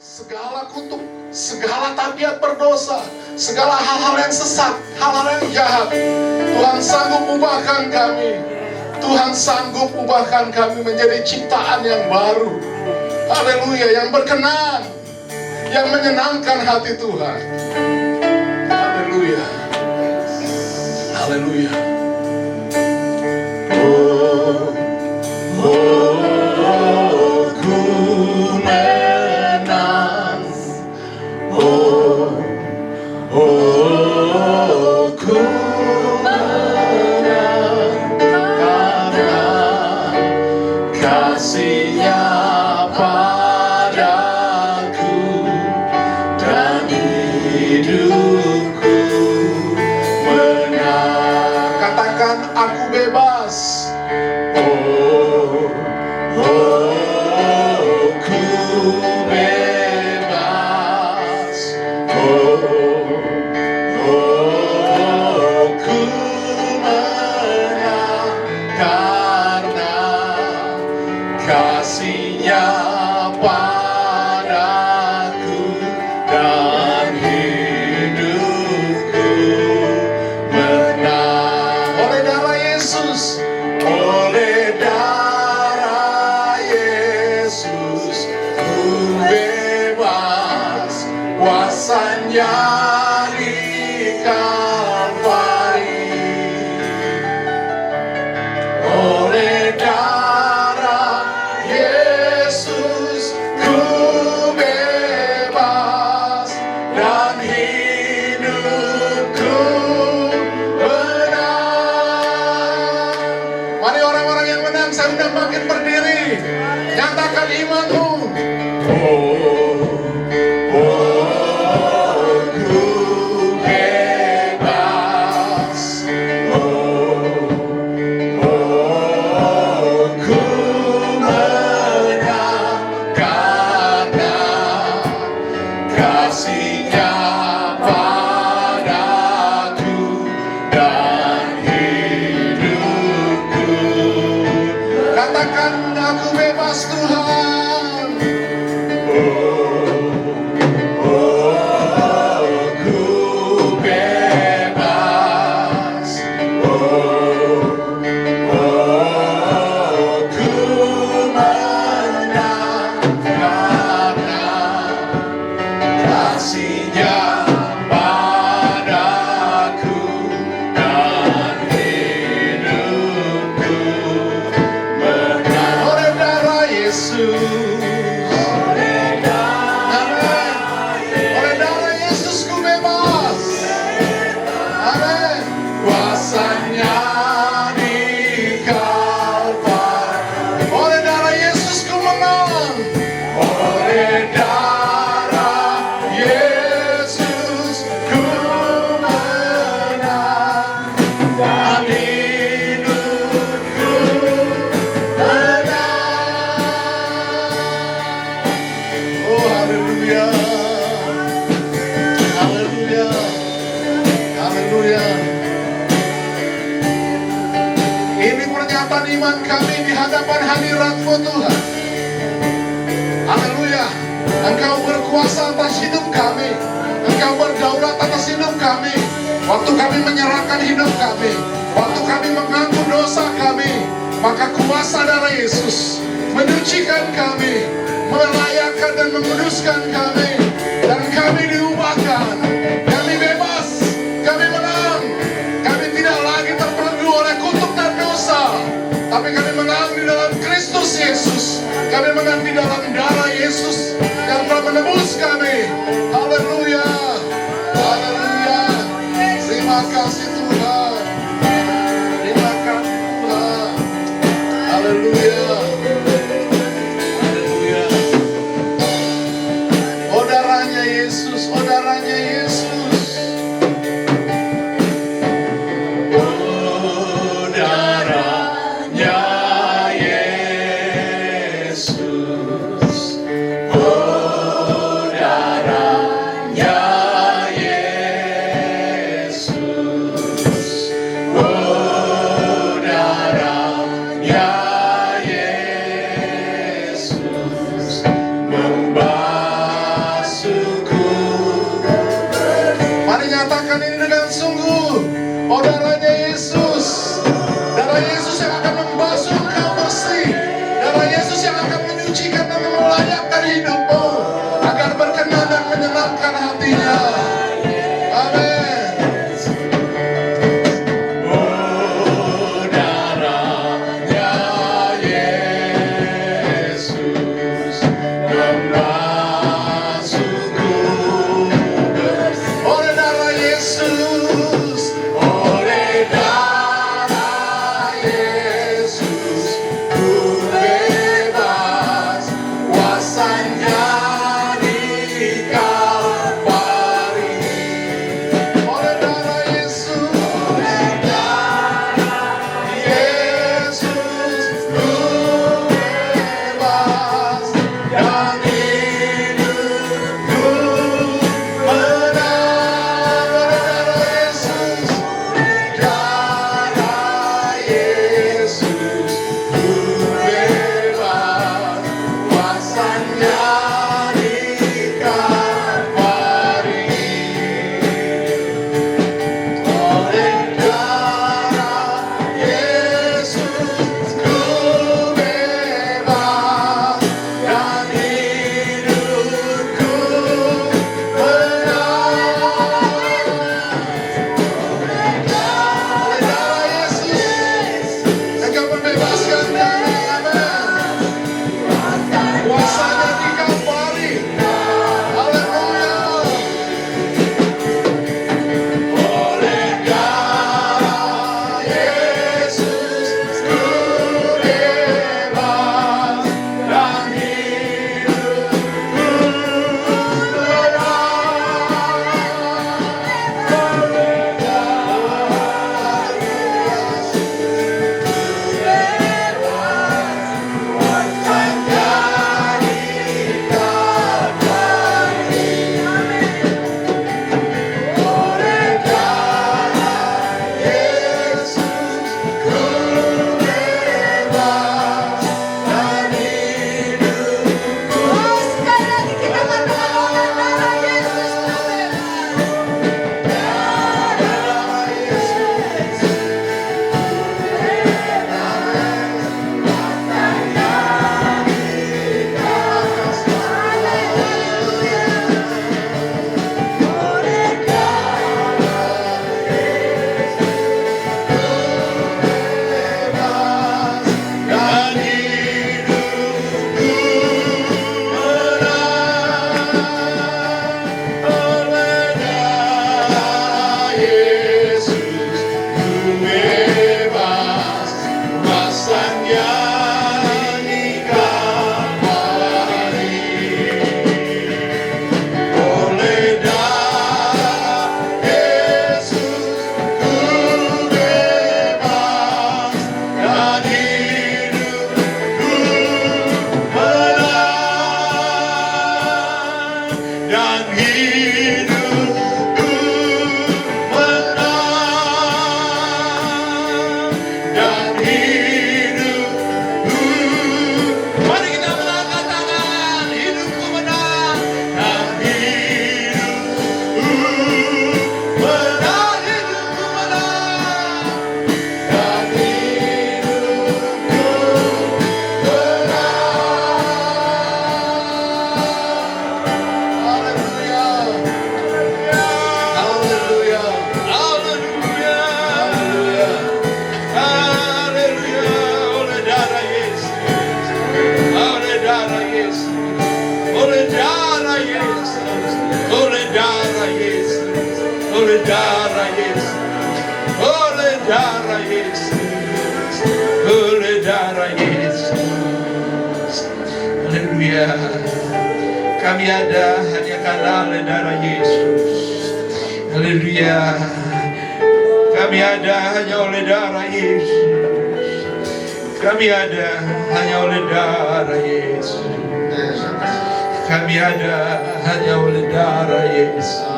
segala kutuk, segala tabiat berdosa, segala hal-hal yang sesat, hal-hal yang jahat. Tuhan sanggup ubahkan kami. Tuhan sanggup ubahkan kami menjadi ciptaan yang baru. Haleluya, yang berkenan, yang menyenangkan hati Tuhan. Haleluya. Haleluya. Nyatakan imanmu. Tuhan, haleluya. Engkau berkuasa atas hidup kami, Engkau berdaulat atas hidup kami. Waktu kami menyerahkan hidup kami, waktu kami mengaku dosa kami, maka kuasa darah Yesus menyucikan kami, melayakan dan menguduskan kami, dan kami diubahkan. Kami bebas, kami menang. Kami tidak lagi terbelenggu oleh kutuk dan dosa, tapi kami menang di dalam Kristus Yesus. Kami menang di dalam darah Yesus yang telah menebus kami. Haleluya, haleluya. Terima kasih Tuhan. Terima kasih Tuhan. Haleluya, haleluya. Oh darahnya Yesus, oh darahnya Yesus. Membara darahnya Yesus. Darah Yesus yang akan membasuh engkau bersih. Darah Yesus yang akan menyucikan dan melayakkan hidupmu agar berkenan dan menyenangkan hatinya. Amin. Oh, darahnya Yesus membasuhku bersih. Oleh darah Yesus, oleh darah Yesus, ku bebas, kuasanya di Kalvari. Oleh darah Yesus, ku bebas, dan hidupku menang. Oleh darah Yesus, ku bebas, kuasanya di Kalvari. Oleh darah Yesus, ku bebas, dan hidupku menang. Oleh darah Yesus, Engkau membebaskan kami. Amin. Kuasanya di Kalvari. Haleluya. Oleh darah Yesus, ku bebas, dan hidupku darah Yesus, oleh darah Yesus, oleh darah Yesus. Haleluya. Kami ada hanya karena oleh darah Yesus. Haleluya. Kami ada hanya oleh darah Yesus. Kami ada hanya oleh darah Yesus. Kami ada hanya oleh darah Yesus.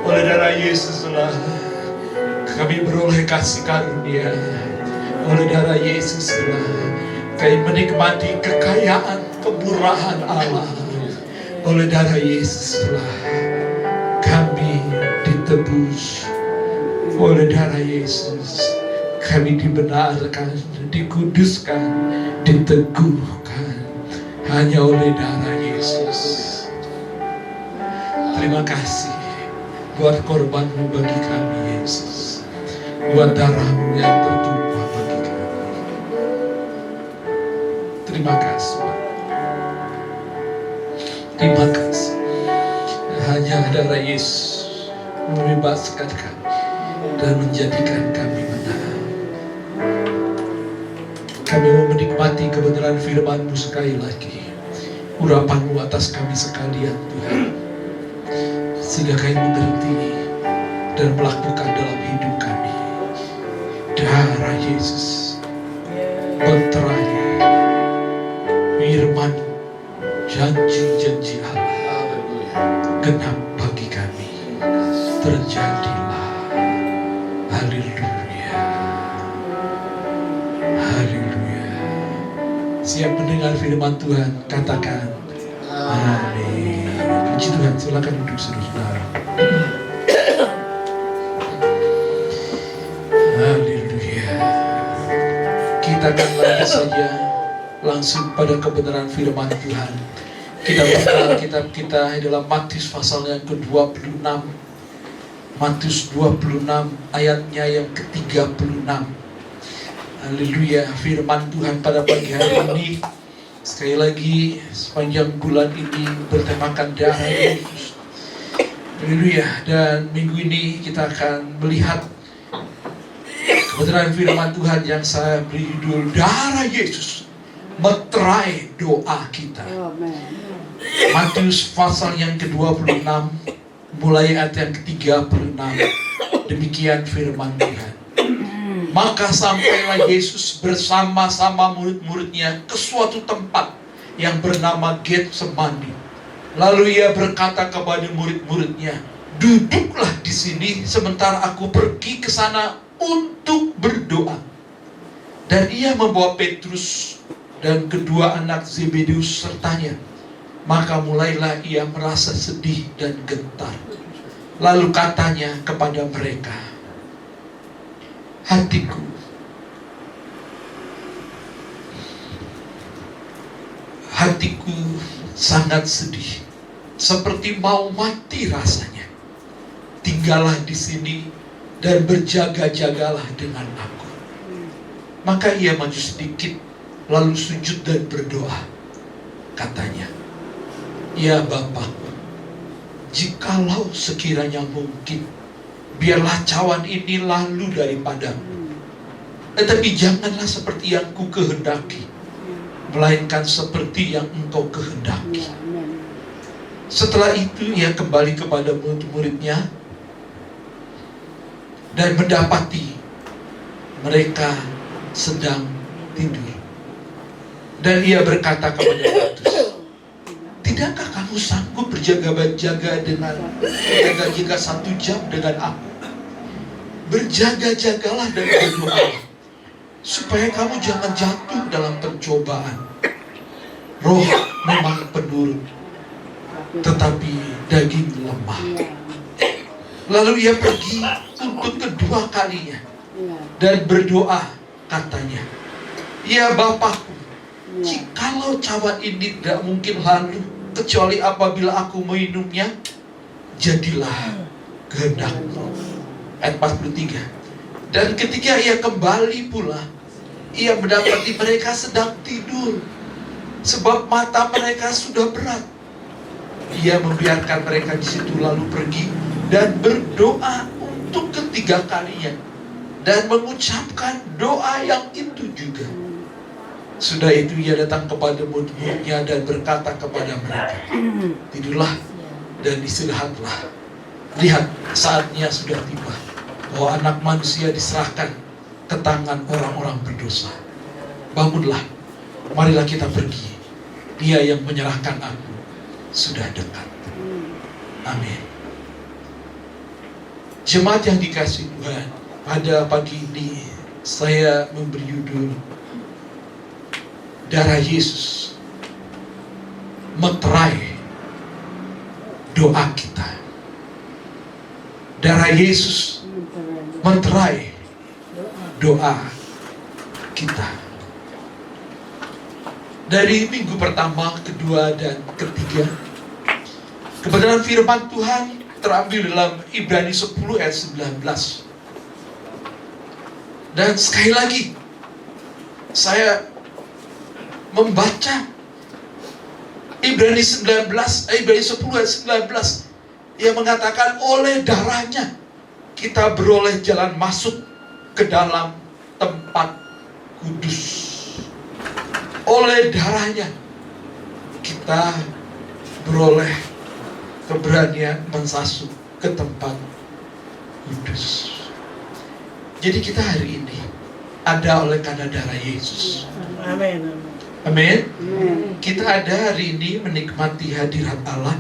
Oleh darah Yesuslah kami beroleh kasih karunia. Oleh darah Yesuslah kami menikmati kekayaan kemurahan Allah. Oleh darah Yesuslah kami ditebus Oleh darah Yesus kami dibenarkan, dikuduskan, diteguhkan hanya oleh darah Yesus. Terima kasih buat korban-Mu bagi kami Yesus, buat darah-Mu yang tertumpah bagi kami. Terima kasih, terima kasih. Hanya darah Yesus membebaskan kami dan menjadikan kami benar. Kami mau menikmati kebenaran firman-Mu sekali lagi, urapan-Mu atas kami sekalian Tuhan, sehingga kami mengerti dan melakukan dalam hidup kami. Darah Yesus meterai firman, janji-janji Allah genap bagi kami. Terjadilah. Haleluya. Haleluya. Siap mendengar firman Tuhan, katakan amin. Puji Tuhan, silakan duduk saudara. Haleluya. Kita akan lagi saja langsung pada kebenaran firman Tuhan. Kita buka kitab kita dalam Matius pasal yang ke-26. Matius 26 ayatnya yang ke-36. Haleluya. Firman Tuhan pada pagi hari ini, sekali lagi sepanjang bulan ini bertemakan darah Yesus. Haleluya. Dan minggu ini kita akan melihat kebenaran firman Tuhan yang saya beri judul darah Yesus meterai doa kita. Matius pasal yang ke-26 mulai ayat yang ke-36. Demikian firman Tuhan. Maka sampailah Yesus bersama-sama murid-muridnya ke suatu tempat yang bernama Getsemani. Lalu ia berkata kepada murid-muridnya, "Duduklah di sini sementara aku pergi ke sana untuk berdoa." Dan ia membawa Petrus dan kedua anak Zebedeus sertanya. Maka mulailah ia merasa sedih dan gentar. Lalu katanya kepada mereka, hatiku sangat sedih, seperti mau mati rasanya. Tinggallah di sini dan berjaga-jagalah dengan aku. Maka ia maju sedikit, lalu sujud dan berdoa. Katanya, ya Bapa, jikalau sekiranya mungkin, biarlah cawan ini lalu daripadamu. Tetapi janganlah seperti yang ku kehendaki, melainkan seperti yang Engkau kehendaki. Setelah itu ia kembali kepada murid-muridnya dan mendapati mereka sedang tidur. Dan ia berkata kepada Petrus, tidakkah kamu sanggup berjaga-jaga 1 jam dengan aku? Berjaga-jagalah dan berdoa, supaya kamu jangan jatuh dalam pencobaan. Roh memang penurut, tetapi daging lemah. Lalu ia pergi untuk kedua kalinya dan berdoa, katanya, ya Bapakku, jikalau cawan ini tidak mungkin lalu kecuali apabila aku minumnya, jadilah kehendak-Mu. Ayat 43. Dan ketika ia kembali pula, ia mendapati mereka sedang tidur, sebab mata mereka sudah berat. Ia membiarkan mereka di situ lalu pergi dan berdoa untuk ketiga kalinya dan mengucapkan doa yang itu juga. Sudah itu ia datang kepada murid-muridnya dan berkata kepada mereka, tidurlah dan istirahatlah. Lihat, saatnya sudah tiba bahwa anak manusia diserahkan ke tangan orang-orang berdosa. Bangunlah, marilah kita pergi. Dia yang menyerahkan aku sudah dekat. Amin. Jemaat yang dikasihi Tuhan, pada pagi ini saya memberi judul darah Yesus meterai doa kita. Darah Yesus meterai doa kita. Dari minggu pertama, kedua, dan ketiga, kebenaran firman Tuhan terambil dalam Ibrani 10 ayat 19. Dan sekali lagi saya membaca Ibrani 10 ayat 19 yang mengatakan oleh darahnya kita beroleh jalan masuk ke dalam tempat kudus. Oleh darahnya kita beroleh keberanian masuk ke tempat kudus. Jadi kita hari ini ada oleh karena darah Yesus. Amin. Amin. Kita ada hari ini menikmati hadirat Allah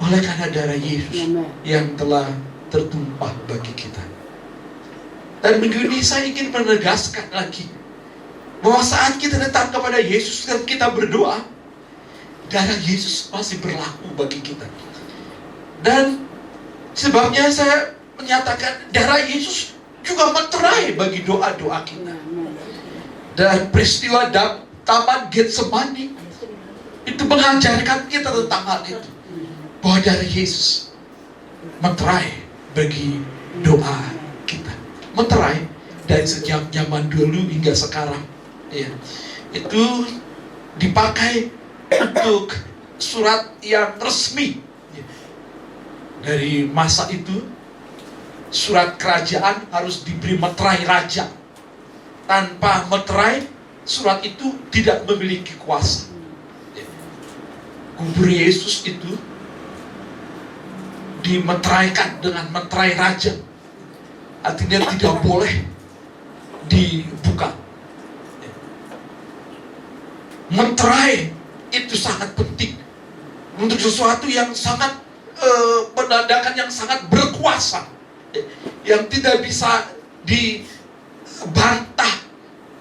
oleh karena darah Yesus yang telah tertumpah bagi kita. Dan minggu ini saya ingin menegaskan lagi bahwa saat kita datang kepada Yesus dan kita berdoa, darah Yesus masih berlaku bagi kita. Dan sebabnya saya menyatakan darah Yesus juga meterai bagi doa-doa kita. Dan peristiwa Taman Getsemani itu mengajarkan kita tentang hal itu, bahwa darah Yesus meterai bagi doa kita. Meterai dari sejak zaman dulu hingga sekarang. Ya, itu dipakai untuk surat yang resmi. Dari masa itu, surat kerajaan harus diberi meterai raja. Tanpa meterai, surat itu tidak memiliki kuasa. Kubur Yesus itu dimeteraikan dengan meterai raja. Artinya tidak boleh dibuka. Meterai itu sangat penting untuk sesuatu yang sangat menandakan yang sangat berkuasa, yang tidak bisa dibantah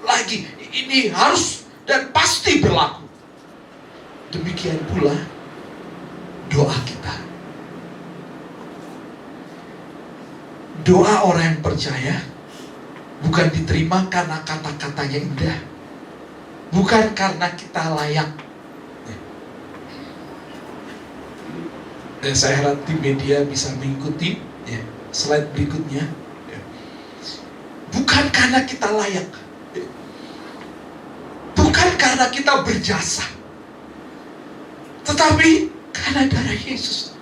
lagi. Ini harus dan pasti berlaku. Demikian pula doa kita. Doa orang yang percaya bukan diterima karena kata-katanya indah, bukan karena kita layak. Dan saya harap tim media bisa mengikuti slide berikutnya. Bukan karena kita layak, bukan karena kita berjasa, tetapi karena darah Yesus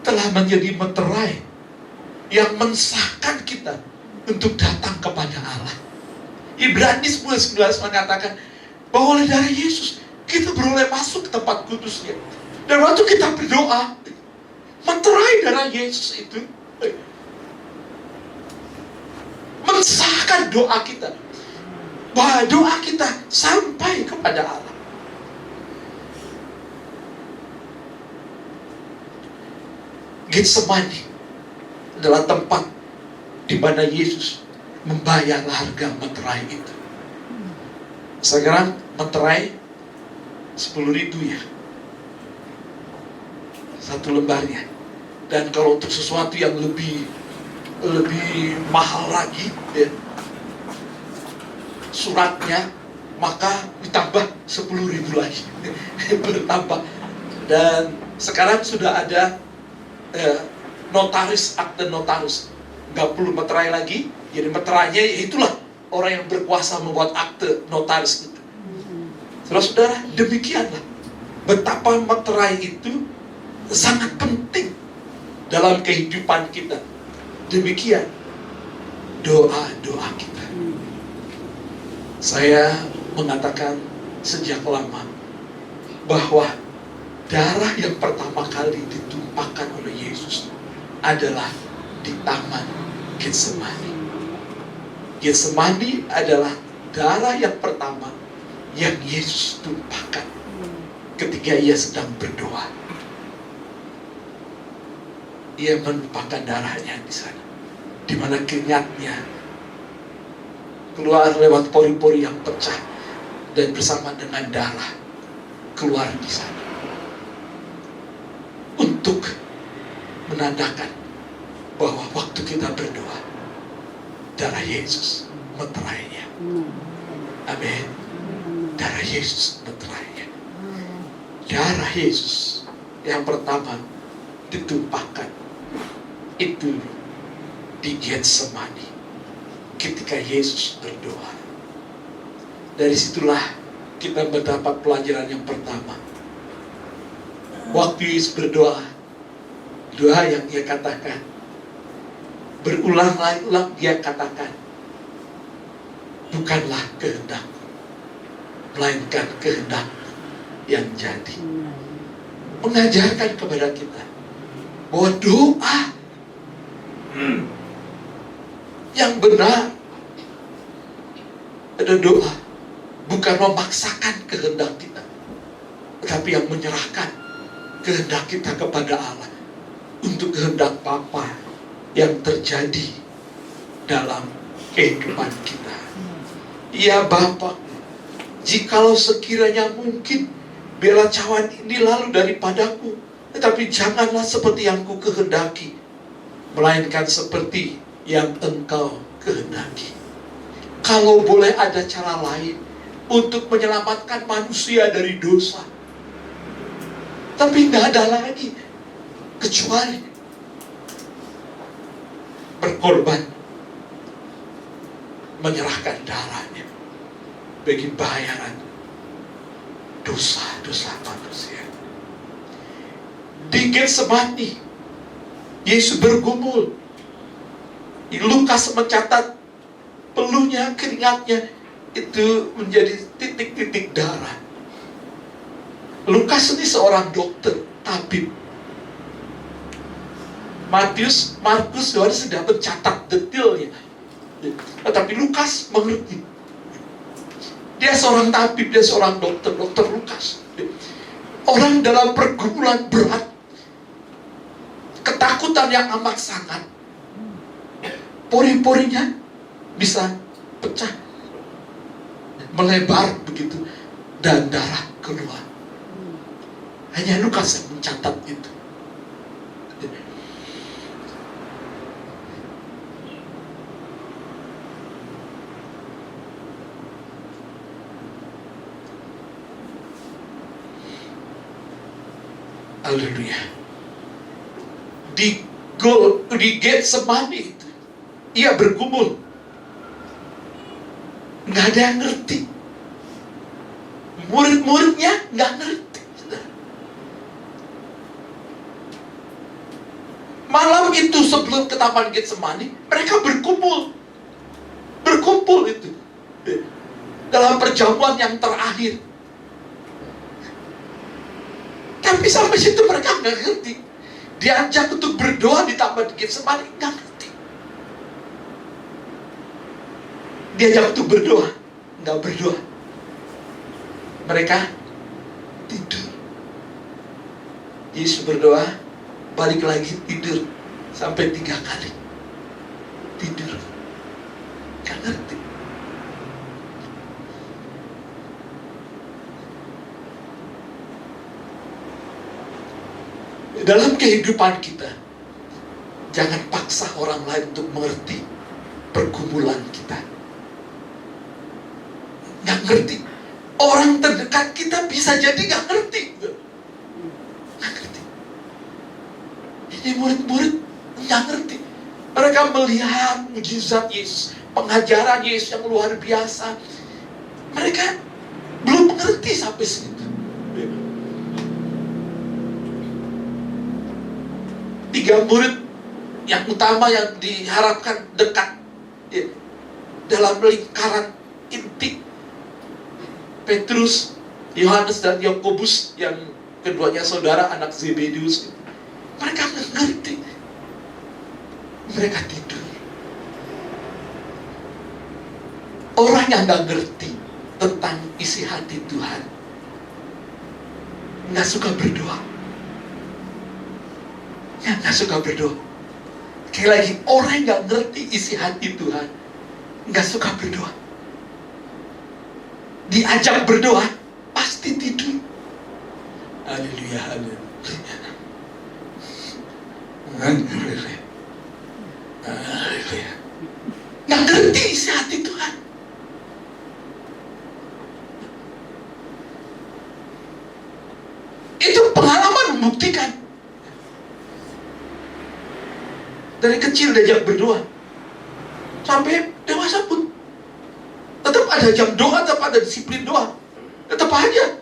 telah menjadi meterai yang mensahkan kita untuk datang kepada Allah. Ibrani 10:19 mengatakan bahwa oleh darah Yesus kita beroleh masuk ke tempat kudusnya. Dan waktu kita berdoa, meterai darah Yesus itu mensahkan doa kita, bahwa doa kita sampai kepada Allah. Getsemani adalah tempat di mana Yesus membayar harga meterai itu. Sekarang meterai 10.000 ya, satu lembarnya. Dan kalau untuk sesuatu yang lebih mahal lagi ya, suratnya, maka ditambah 10.000 lagi. Bertambah. Dan sekarang sudah ada notaris, akte notaris. Nggak perlu meterai lagi. Jadi meterainya itulah orang yang berkuasa membuat akte notaris itu. Saudara-saudara, demikianlah betapa meterai itu sangat penting dalam kehidupan kita. Demikian doa-doa kita. Saya mengatakan sejak lama bahwa darah yang pertama kali ditumpahkan oleh Yesus adalah di Taman Getsemani. Getsemani adalah darah yang pertama yang Yesus tumpahkan ketika ia sedang berdoa. Ia menumpahkan darahnya di sana, di mana keringatnya keluar lewat pori-pori yang pecah dan bersama dengan darah keluar di sana untuk menandakan bahwa waktu kita berdoa, Darah Yesus meterainya. Amin. Darah Yesus meterainya. Darah Yesus yang pertama ditumpahkan itu di Getsemani ketika Yesus berdoa. Dari situlah kita mendapat pelajaran yang pertama. Waktu Yesus berdoa, doa yang dia katakan, berulang-ulang dia katakan, bukanlah kehendakku, melainkan kehendakmu yang jadi. Mengajarkan kepada kita bahwa doa yang benar ada doa bukan memaksakan kehendak kita, tetapi yang menyerahkan kehendak kita kepada Allah untuk kehendak Bapa yang terjadi dalam kehidupan kita. Ya Bapa, jikalau sekiranya mungkin biarlah cawan ini lalu daripadaku, tetapi janganlah seperti yang ku kehendaki, melainkan seperti yang Engkau kehendaki. Kalau boleh ada cara lain untuk menyelamatkan manusia dari dosa, tapi tidak ada lagi kecuali berkorban, menyerahkan darahnya bagi bayaran dosa-dosa manusia. Di Getsemani, Yesus bergumul. Lukas mencatat peluhnya, keringatnya itu menjadi titik-titik darah. Lukas ini seorang dokter, tabib. Matius, Markus, Yohanes sudah mencatat detailnya. Tetapi Lukas mengerti. Dia seorang tabib, dia seorang dokter, dokter Lukas. Orang dalam pergumulan berat, ketakutan yang amat sangat, pori-porinya bisa pecah, melebar begitu, dan darah keluar. Hanya Lukas yang mencatat itu. Haleluya. Di Getsemani itu ia bergumul. Nggak ada yang ngerti. Murid-muridnya nggak ngerti. Malam itu sebelum ke Taman Getsemani, mereka berkumpul itu dalam perjamuan yang terakhir. Tapi sampai situ mereka nggak ngerti. Diajak untuk berdoa di Taman Getsemani, nggak ngerti. Diajak untuk berdoa, nggak berdoa. Mereka tidur. Yesus berdoa, balik lagi tidur sampai 3 kali. Tidur, nggak ngerti. Dalam kehidupan kita, jangan paksa orang lain untuk mengerti pergumulan kita. Nggak ngerti. Orang terdekat kita bisa jadi nggak ngerti. Nggak ngerti. Ini murid-murid nggak ngerti. Mereka melihat mujizat Yesus, pengajaran Yesus yang luar biasa. Mereka belum mengerti sampai situ. 3 murid yang utama yang diharapkan dekat dalam lingkaran inti, Petrus, Yohanes dan Yakobus yang keduanya saudara anak Zebedius. Mereka nggak ngerti. Mereka tidur. Orang yang nggak ngerti tentang isi hati Tuhan nggak suka berdoa. Nggak suka berdoa. Sekali lagi, orang yang nggak ngerti isi hati Tuhan nggak suka berdoa. Diajak berdoa pasti tidur. Haleluya, haleluya. Haleluya. Haleluya. Nggak ngerti. membuktikan. Dari kecil diajak berdoa, sampai dewasa pun tetap ada jam doa, tetap ada disiplin doa, tetap aja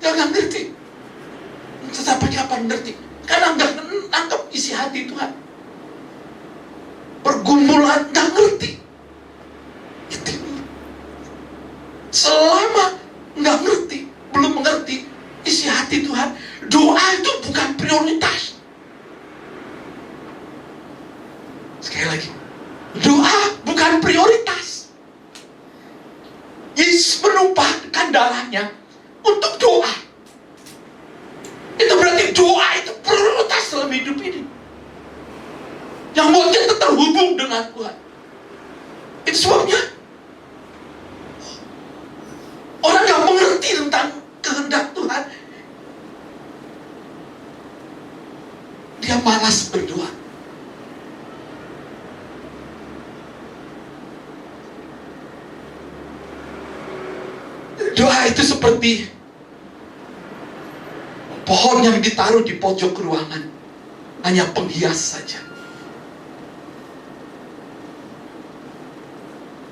nggak ngerti. Sampai kapan ngerti? Karena nggak nangkep isi hati Tuhan. Pergumulan nggak ngerti. Itu selama nggak ngerti, belum mengerti isi hati Tuhan, doa itu bukan prioritas. Sekali lagi, doa bukan prioritas. Yesus menumpahkan darahnya untuk doa. Itu berarti doa itu prioritas dalam hidup ini, yang buat kita terhubung dengan Tuhan. Itu sebabnya orang yang mengerti tentang kehendak Tuhan, dia malas berdoa. Doa itu seperti pohon yang ditaruh di pojok ruangan, hanya penghias saja.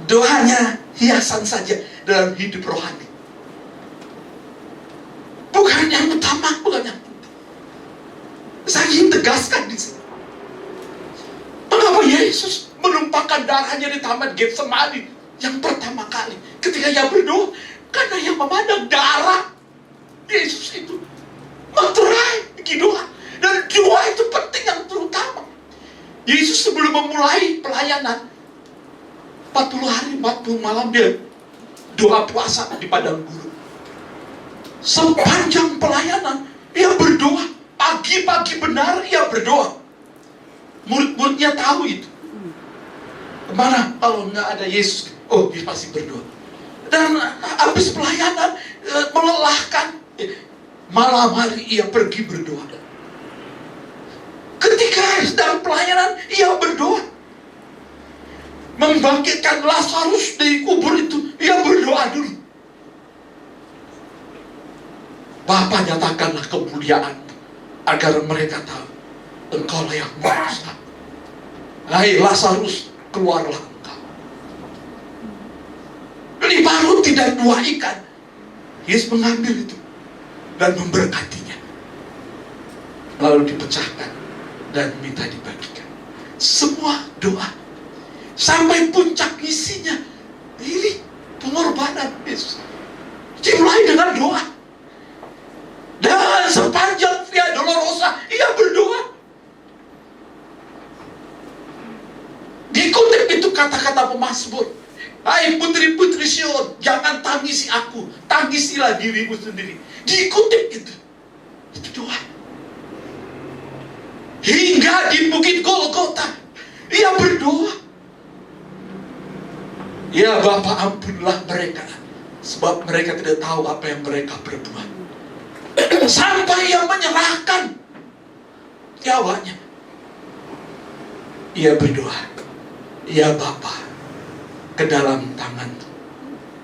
Doanya hiasan saja dalam hidup rohani, bukan yang utama, bukan yang penting. Saya ingin tegaskan di sini, mengapa Yesus menumpahkan darahnya di Taman Getsemani yang pertama kali ketika ia berdoa? Karena yang memandang darah Yesus itu materai doa, dan doa itu penting yang terutama. Yesus sebelum memulai pelayanan 40 hari 40 malam dia doa puasa di padang gurun. Sepanjang pelayanan dia berdoa, pagi-pagi benar dia berdoa. Murid-muridnya tahu itu. Kemana kalau nggak ada Yesus? Oh, dia pasti berdoa. Dan habis pelayanan melelahkan, malam hari ia pergi berdoa. Ketika sedang pelayanan ia berdoa, membangkitkan Lazarus dari kubur itu, ia berdoa dulu. Bapa, nyatakanlah kemuliaan agar mereka tahu Engkaulah yang Maha Esa. Hai Lazarus, keluarlah engkau. 5 roti dan 2 ikan. Yesus mengambil itu dan memberkatinya, lalu dipecahkan dan minta dibagikan. Semua doa sampai puncak isinya ini pengorbanan Yesus. Dimulai dengan doa, dan sepanjang Via Dolorosa ia berdoa. Dikutip itu kata-kata pemazmur, hai putri-putri Sion, jangan tangisi aku, tangisilah dirimu sendiri. Dikutip itu doa. Hingga di Bukit Golgota ia berdoa, ya Bapa, ampunilah mereka, sebab mereka tidak tahu apa yang mereka perbuat. Sampai ia menyerahkan nyawanya, ia berdoa, ya Bapa, ke dalam tangan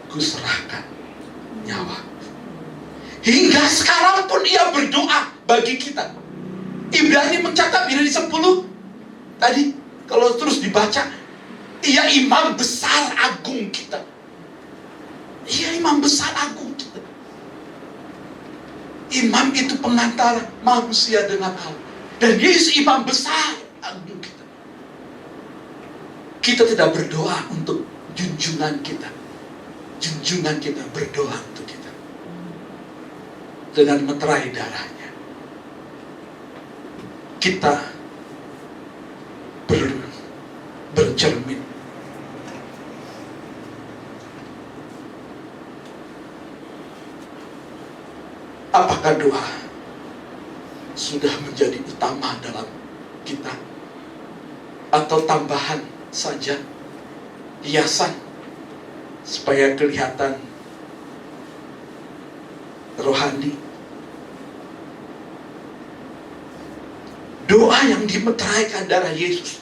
ku serahkan nyawa. Hingga sekarang pun ia berdoa bagi kita. Ibrani mencatat di 10 tadi, kalau terus dibaca, ia imam besar agung kita. Ia imam besar agung kita. Imam itu pengantar manusia dengan Allah, dan Yesus imam besar agung kita. Kita tidak berdoa untuk junjungan kita. Junjungan kita berdoa untuk kita dengan meterai darahnya. Kita bercermin. Apakah doa sudah menjadi utama dalam kita, atau tambahan saja, hiasan supaya kelihatan rohani? Doa yang dimeteraikan darah Yesus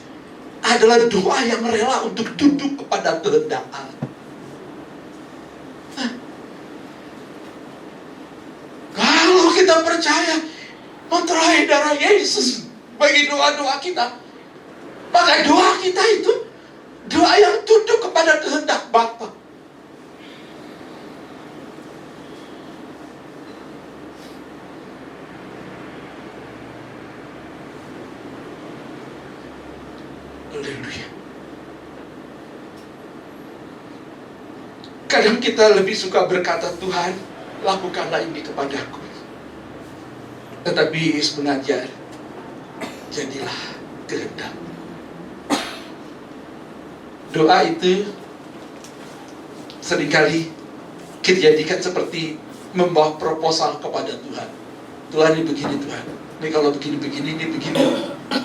adalah doa yang rela untuk tunduk kepada kehendak Allah. Kalau kita percaya meterai darah Yesus bagi doa-doa kita, maka doa kita itu doa yang tunduk kepada kehendak Bapa. Haleluya. Kadang kita lebih suka berkata, Tuhan, lakukanlah ini kepadaku. Tetapi Yesus mengajar, jadilah kehendak. Doa itu seringkali kita jadikan seperti membawa proposal kepada Tuhan. Tuhan, ini begini Tuhan. Ini kalau begini-begini, ini begini.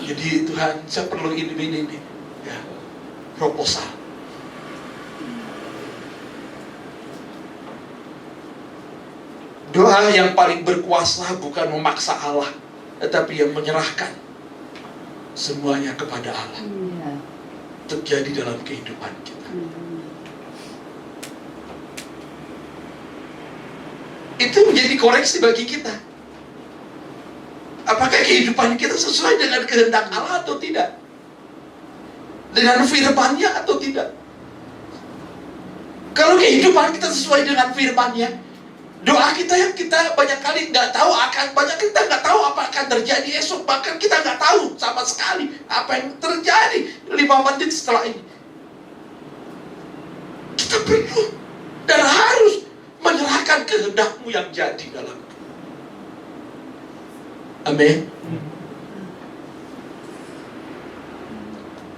Jadi Tuhan, saya perlu ini. Ya, proposal. Doa yang paling berkuasa bukan memaksa Allah, tetapi yang menyerahkan semuanya kepada Allah. Terjadi dalam kehidupan kita. Itu menjadi koreksi bagi kita. Apakah kehidupan kita sesuai dengan kehendak Allah atau tidak? Dengan firman-Nya atau tidak? Kalau kehidupan kita sesuai dengan firman-Nya, doa kita yang kita banyak kali nggak tahu kita nggak tahu apa akan terjadi esok, bahkan kita nggak tahu sama sekali apa yang terjadi 5 menit setelah ini. Kita perlu dan harus menyerahkan kehendak-Mu yang jadi dalam. Amin.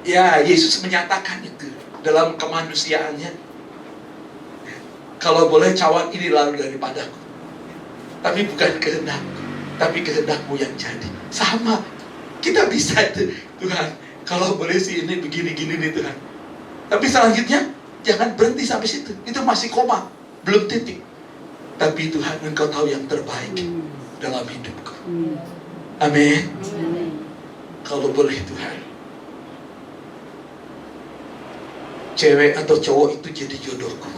Ya, Yesus menyatakan itu dalam kemanusiaannya. Kalau boleh cawan ini lalu daripadaku, tapi bukan kehendakku, tapi kehendak-Mu yang jadi. Sama, kita bisa itu, Tuhan, kalau boleh sih ini begini-gini nih Tuhan. Tapi selanjutnya, jangan berhenti sampai situ. Itu masih koma, belum titik. Tapi Tuhan, Engkau tahu yang terbaik dalam hidupku. Amin. Kalau boleh Tuhan, cewek atau cowok itu jadi jodohku.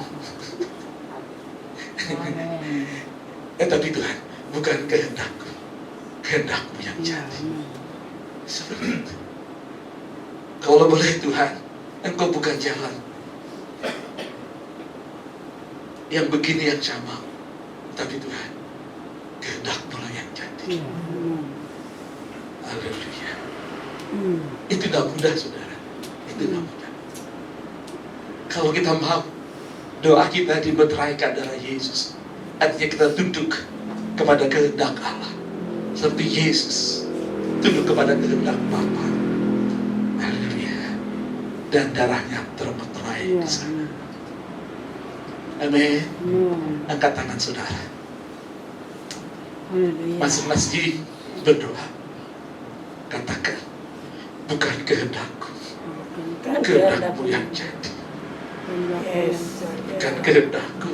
Tapi Tuhan, bukan kehendak-Ku, kehendak-Mu yang jadi. Seperti itu. Kalau boleh Tuhan, Engkau bukan jalan yang begini yang sama, tapi Tuhan, kehendak-Mu lah yang jadi. Haleluya. Itu tidak mudah, saudara. Itu tidak mudah. Kalau kita mau doa kita dimeteraikan darah Yesus, artinya kita tunduk kepada kehendak Allah, seperti Yesus tunduk kepada kehendak Bapa. Haleluya. Dan darahnya termeterai di sana. Amin. Angkat tangan saudara. Masing-masing berdoa. Katakan, bukan kehendak-Ku, kehendak-Mu yang jadi. Bukan kehendak-Ku,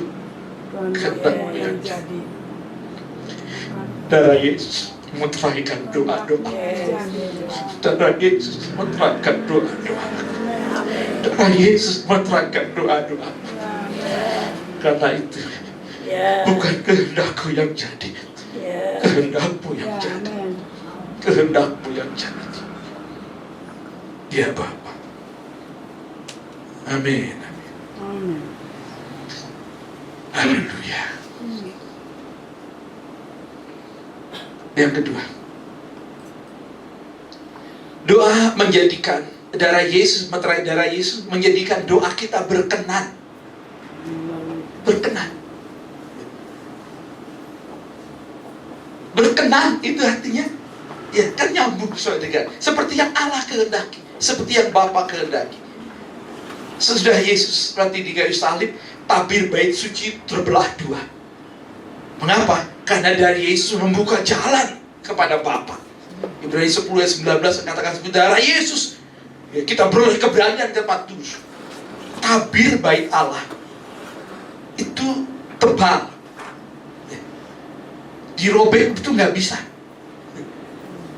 kehendak-Mu yang jadi. Darah Yesus meteraikan doa-doa. Darah Yesus meteraikan doa-doa. Darah Yesus meteraikan doa-doa. Karena itu bukan kehendak-Ku yang jadi, kehendak-Mu yang jadi. Kehendak-Mu yang jadi. Ya Bapa. Amin. Haleluya. Yang kedua, doa menjadikan darah Yesus, meterai darah Yesus menjadikan doa kita berkenan. Berkenan. Berkenan itu artinya, ya kan nyambung saudara, seperti yang Allah kehendaki, seperti yang Bapa kehendaki. Sesudah Yesus mati di kayu salib, tabir bait suci terbelah dua. Mengapa? Karena dari Yesus membuka jalan kepada Bapa. Ibrani 10 ayat 19 katakan seperti darah Yesus, ya, kita beroleh keberanian tempat kudus. Tabir bait Allah itu tebal, ya. Dirobek itu nggak bisa.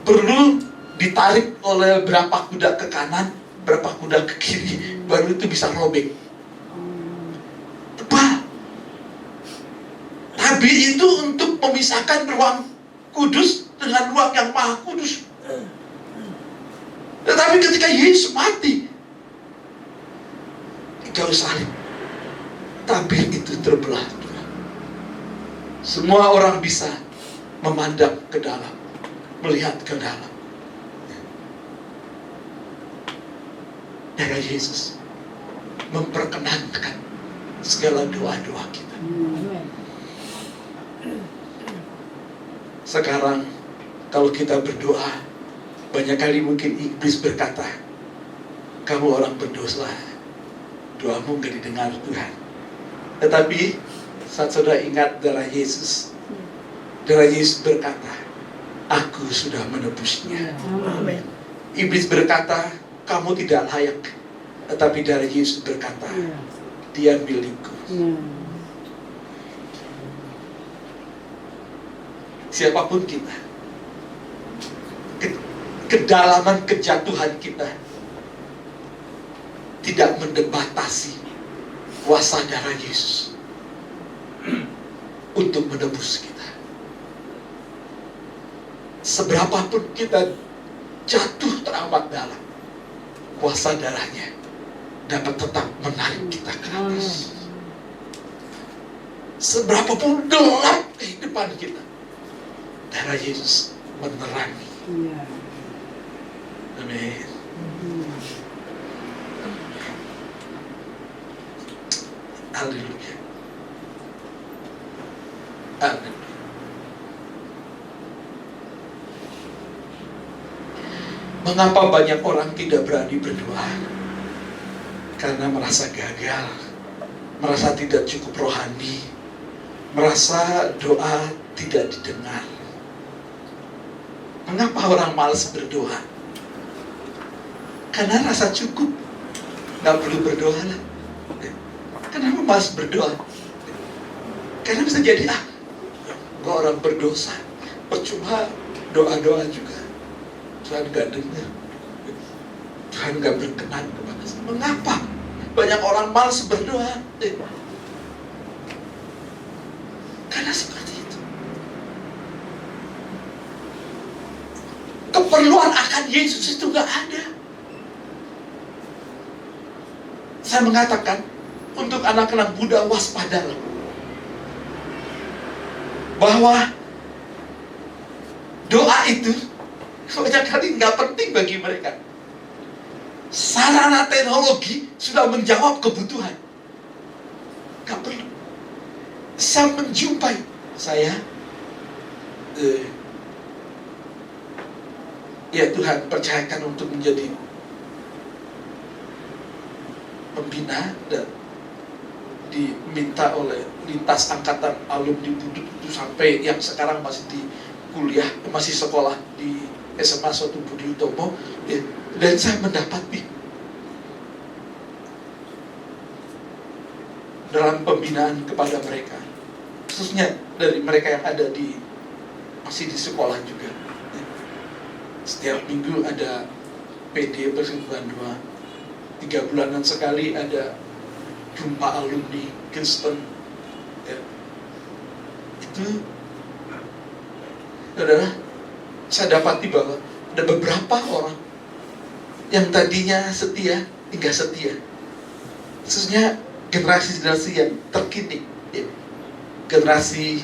Perlu ditarik oleh berapa kuda ke kanan, berapa kuda ke kiri, baru itu bisa robek. Tebal. Tabir itu untuk memisahkan ruang kudus dengan ruang yang maha kudus. Tetapi ketika Yesus mati di kayu salib, tabir itu terbelah dua. Semua orang bisa memandang ke dalam, melihat ke dalam. Darah Yesus memperkenankan segala doa-doa kita. Sekarang kalau kita berdoa, banyak kali mungkin iblis berkata, kamu orang berdosa, doamu gak didengar Tuhan. Tetapi saat saudara ingat darah Yesus berkata, aku sudah menebusnya. Iblis berkata, kamu tidak layak. Tetapi darah Yesus berkata, dia milikku. Siapapun kita, kedalaman kejatuhan kita tidak mendebatasi kuasa darah Yesus untuk menebus kita. Seberapapun kita jatuh teramat dalam, kuasa darahnya dapat tetap menarik kita ke atas. Seberapapun gelap kehidupan kita, darah Yesus menerangi. Amin. Haleluya. Amin. Mengapa banyak orang tidak berani berdoa? Karena merasa gagal, merasa tidak cukup rohani, merasa doa tidak didengar. Mengapa orang malas berdoa? Karena rasa cukup, gak perlu berdoa lah. Kenapa malas berdoa? Karena bisa jadi, gue orang berdosa, percuma doa-doa juga. Tuhan gak dengar, Tuhan gak berkenan kepada saya. Mengapa banyak orang malas berdoa? Karena seperti itu. Keperluan akan Yesus itu gak ada. Saya mengatakan, untuk anak-anak muda waspadalah, bahwa doa itu banyak kali nggak penting bagi mereka. Sarana teknologi sudah menjawab kebutuhan. Nggak perlu. Saya menjumpai, ya Tuhan percayakan untuk menjadi pembina dan diminta oleh lintas angkatan alumni Budut itu sampai yang sekarang masih di kuliah, masih sekolah di SMA 1 Budi Utomo, dan saya mendapati dalam pembinaan kepada mereka, khususnya dari mereka yang ada di masih di sekolah juga. Setiap minggu ada PD persembahan doa, 3 bulanan sekali ada jumpa alumni Kristen. Itu adalah saya dapati bahwa ada beberapa orang yang tadinya setia hingga setia, khususnya generasi-generasi yang terkini, generasi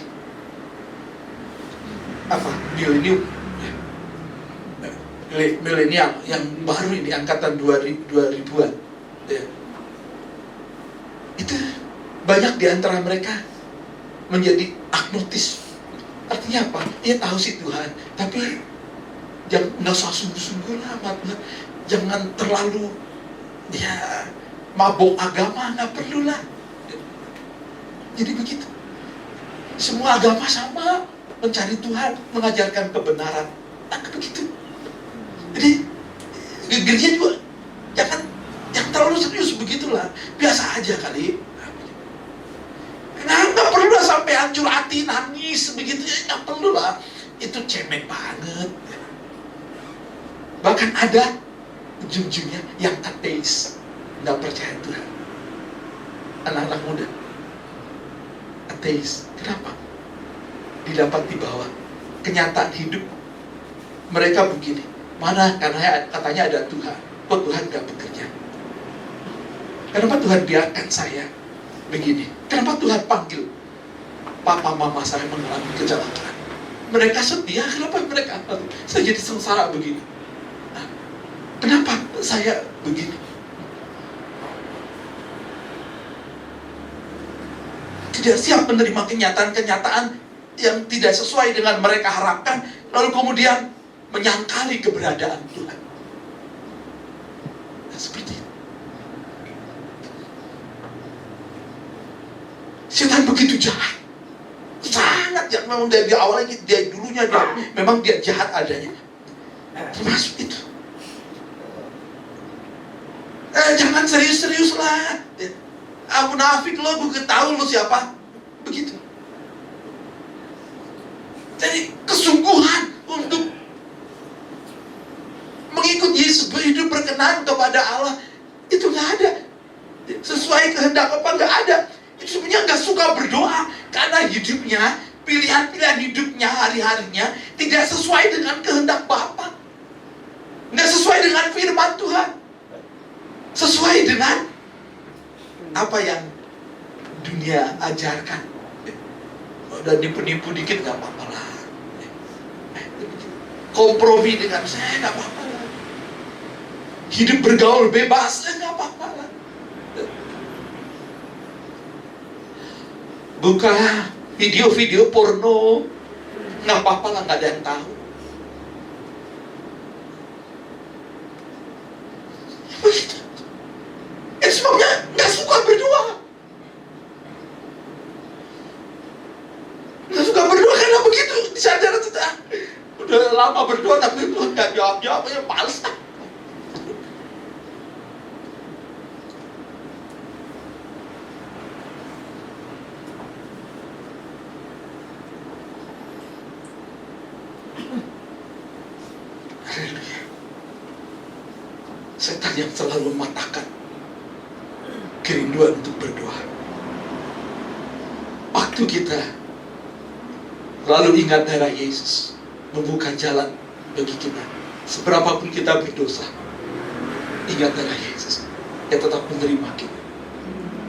milenial yang baru ini, angkatan 2000-an, itu banyak di antara mereka menjadi agnostis. Artinya apa? Dia tahu sih Tuhan, tapi nggak usah sungguh-sungguh lah, jangan terlalu mabuk agama, nggak perlu lah. Jadi begitu. Semua agama sama, mencari Tuhan, mengajarkan kebenaran. Begitu. Jadi gereja juga jangan terlalu serius begitulah, biasa aja kali. Nah, nggak perlu lah sampai hancur hati, nangis begitu, nggak perlu lah. Itu cemen banget. Bahkan ada ujung-ujungnya yang ateis, nggak percaya Tuhan. Anak-anak muda ateis. Kenapa? Didapati bahwa kenyataan hidup Mereka begini, mana karena katanya ada Tuhan, kok Tuhan gak bekerja? Kenapa Tuhan biarkan saya begini? Kenapa Tuhan panggil papa mama saya mengalami kecelakaan? Mereka setia, kenapa mereka? Saya jadi sengsara begini. Nah, kenapa saya begini? Tidak siap menerima kenyataan-kenyataan yang tidak sesuai dengan mereka harapkan, lalu kemudian menyangkali keberadaan Tuhan. Nah, seperti itu. Setan begitu jahat, sangat jahat. Memang dari awalnya dia dulunya memang dia jahat adanya, termasuk itu. Jangan serius-serius lah. Munafik lo, gue tahu lo siapa. Begitu. Jadi kesungguhan untuk mengikut Yesus, berhidup berkenan kepada Allah, itu nggak ada. Sesuai kehendak apa nggak ada. Itu sebenarnya nggak suka berdoa karena hidupnya, pilihan-pilihan hidupnya hari-harinya tidak sesuai dengan kehendak Bapa, nggak sesuai dengan firman Tuhan, sesuai dengan apa yang dunia ajarkan. Dan nipu-nipu dikit nggak apa-apa lah. Kompromi dengan saya nggak apa-apa lah. Hidup bergaul bebas nggak apa-apa lah. Buka video-video porno nggak apa-apa lah, nggak ada yang tahu. Begitu. Itu sebabnya nggak suka berdoa. Nggak suka berdoa karena begitu. Disadar sudah. Udah lama berdoa tapi Tuhan nggak jawab-jawab, ya males. Haleluya. Setan yang selalu mematahkan kerinduan untuk berdoa. Waktu kita lalu ingat darah Yesus membuka jalan bagi kita. Seberapapun kita berdosa, ingat darah Yesus, dia tetap menerima kita.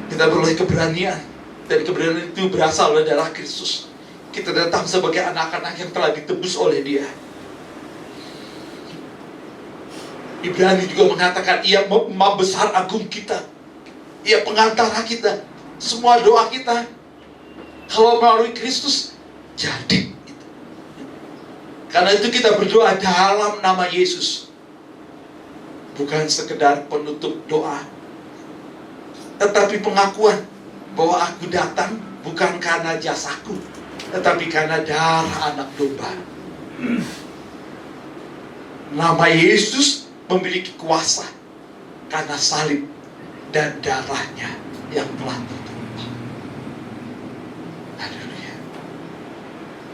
Kita beroleh keberanian, dan keberanian itu berasal dari darah Kristus. Kita datang sebagai anak-anak yang telah ditebus oleh Dia. Ibrani juga mengatakan Ia Maha besar agung kita, Ia pengantara kita. Semua doa kita kalau melalui Kristus jadi. Karena itu kita berdoa dalam nama Yesus, bukan sekedar penutup doa, tetapi pengakuan bahwa aku datang bukan karena jasaku, tetapi karena darah anak domba. Nama Yesus memiliki kuasa karena salib dan darahnya yang telah tertumpah. Haleluya.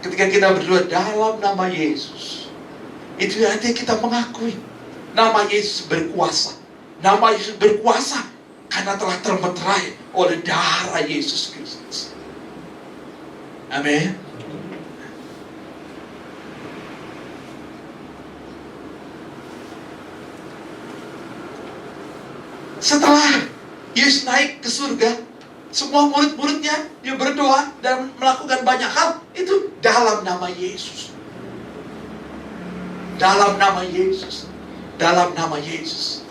Ketika kita berdoa dalam nama Yesus, itu artinya kita mengakui nama Yesus berkuasa. Nama Yesus berkuasa karena telah termeterai oleh darah Yesus Kristus. Amin. Setelah Yesus naik ke surga, semua murid-muridnya dia berdoa dan melakukan banyak hal itu dalam nama Yesus. Dalam nama Yesus. Dalam nama Yesus.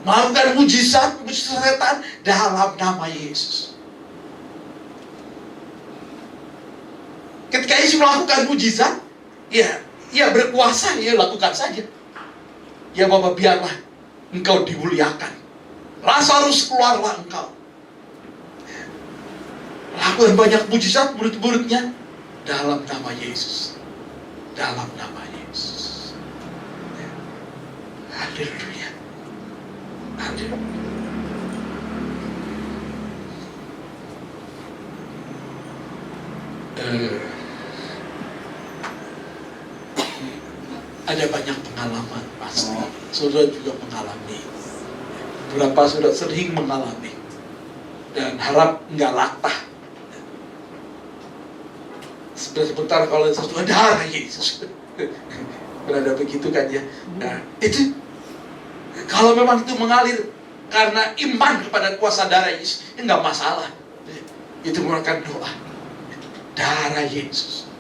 Melakukan mujizat setan dalam nama Yesus. Ketika Yesus melakukan mujizat, ya berkuasa, ya lakukan saja. Ya Bapa, biarlah Engkau dimuliakan. Lazarus, keluarlah engkau. Lakukan banyak mujizat murid-muridnya dalam nama Yesus. Dalam nama Yesus. Haleluya. Haleluya. Ada banyak pengalaman pasti. Saudara juga mengalami. Berapa saudara sering mengalami. Dan harap nggak latah. Sebentar kalau sesuatu darah Yesus. Berada begitu kan ya. Nah, itu kalau memang itu mengalir karena iman kepada kuasa darah Yesus, enggak masalah. Itu merupakan doa. Darah Yesus.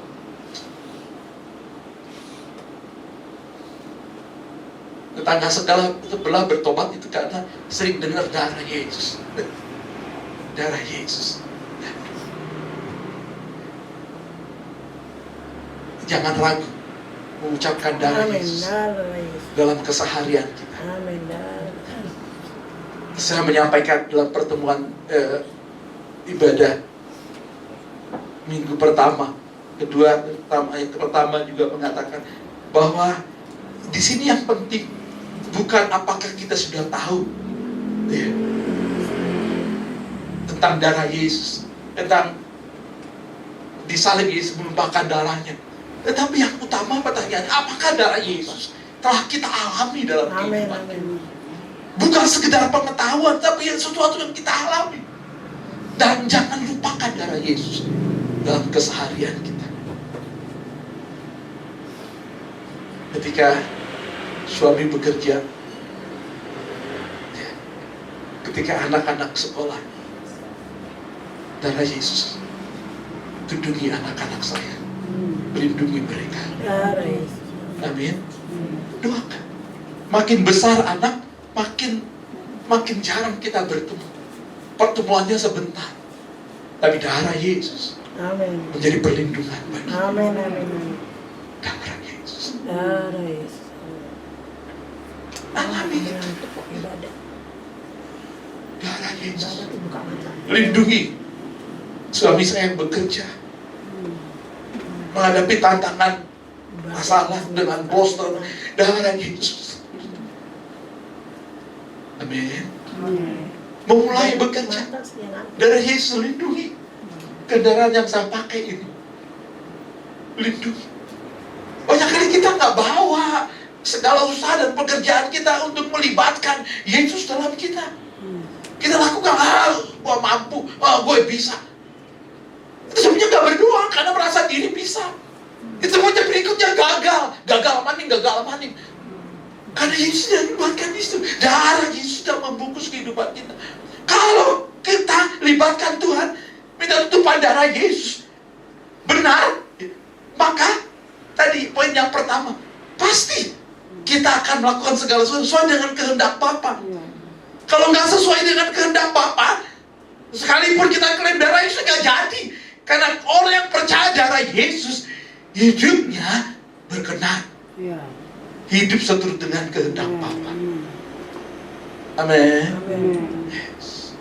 Tetangga sebelah bertobat itu karena sering dengar darah Yesus. Darah Yesus. Jangan ragu mengucapkan darah Yesus dalam keseharian kita. Saya menyampaikan dalam pertemuan ibadah minggu pertama, yang pertama juga mengatakan bahwa di sini yang penting bukan apakah kita sudah tahu ya, tentang darah Yesus, tentang disalib Yesus menumpahkan darahnya, tetapi yang utama pertanyaannya, apakah darah Yesus telah kita alami dalam kehidupan kita? Bukan sekedar pengetahuan, tapi sesuatu yang kita alami. Dan jangan lupakan darah Yesus dalam keseharian kita. Ketika suami bekerja, ketika anak-anak sekolah, darah Yesus lindungi anak-anak saya, melindungi mereka. Amin. Doakan. Makin besar anak, makin jarang kita bertemu. Pertemuannya sebentar, tapi darah Yesus menjadi perlindungan bagi kita. Darah Yesus. Alami itu. Darah Yesus. Lindungi suami saya yang bekerja, menghadapi tantangan, masalah dengan bos, darah Yesus. Amin. Memulai bekerja, darah Yesus lindungi. Kendaraan yang saya pakai ini, lindungi. Banyak kali kita nggak bawa segala usaha dan pekerjaan kita untuk melibatkan Yesus dalam kita. Kita lakukan, gue mampu, gue bisa. Itu sebenarnya nggak berdoa karena merasa diri bisa. Itu semuanya berikutnya gagal maning. Karena Yesus sudah libatkan itu. Darah Yesus sudah membungkus kehidupan kita. Kalau kita libatkan Tuhan, minta tutupan darah Yesus benar, maka tadi poin yang pertama, pasti kita akan melakukan segala sesuatu sesuai dengan kehendak Bapa. Kalau nggak sesuai dengan kehendak Bapa, sekalipun kita klaim darah Yesus nggak jadi. Karena orang yang percaya darah Yesus, hidupnya berkenan. Hidup seturut dengan kehendak Bapa. Amin. Yes.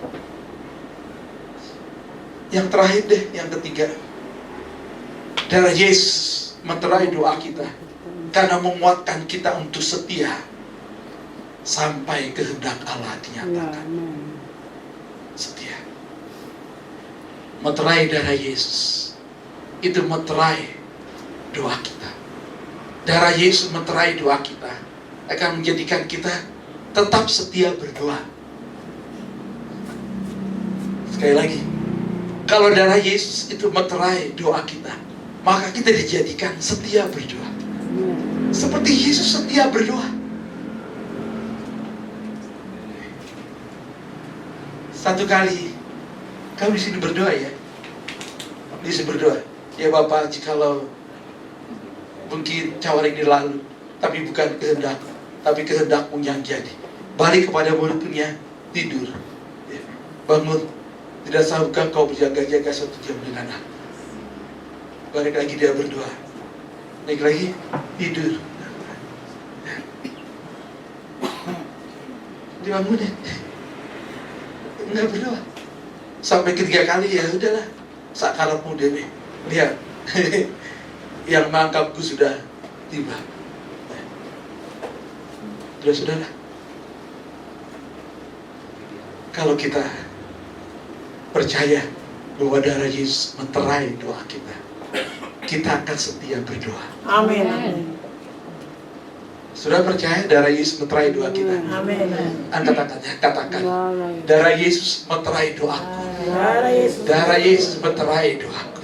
Yang terakhir deh, yang ketiga, darah Yesus meterai doa kita karena menguatkan kita untuk setia sampai kehendak Allah dinyatakan. Setia. Meterai darah Yesus itu meterai doa kita. Darah Yesus meterai doa kita akan menjadikan kita tetap setia berdoa. Sekali lagi, kalau darah Yesus itu meterai doa kita, maka kita dijadikan setia berdoa. Seperti Yesus setia berdoa. Satu kali kami di sini berdoa ya. Di sini berdoa. Ya Bapak, jikalau mungkin cawan ini lalu, tapi bukan kehendak, tapi kehendak-Mu yang jadi. Balik kepada murid-Nya, tidur. Ya. Bangun. Tidak sahukah kau berjaga-jaga 1 jam dengan aku? Balik lagi dia berdoa. Naik lagi, tidur. Dibangunin. Enggak berdoa. Sampai ketiga kali, ya udahlah. Sakarapmu deh. Lihat. Yang menangkapku sudah tiba. Saudara, kalau kita percaya bahwa darah Yesus meterai doa kita, kita akan setia berdoa. Amin. Sudah percaya darah Yesus meterai doa kita? Amin. Angkat tangannya, katakan, darah Yesus meterai doaku. Darah Yesus meterai doaku.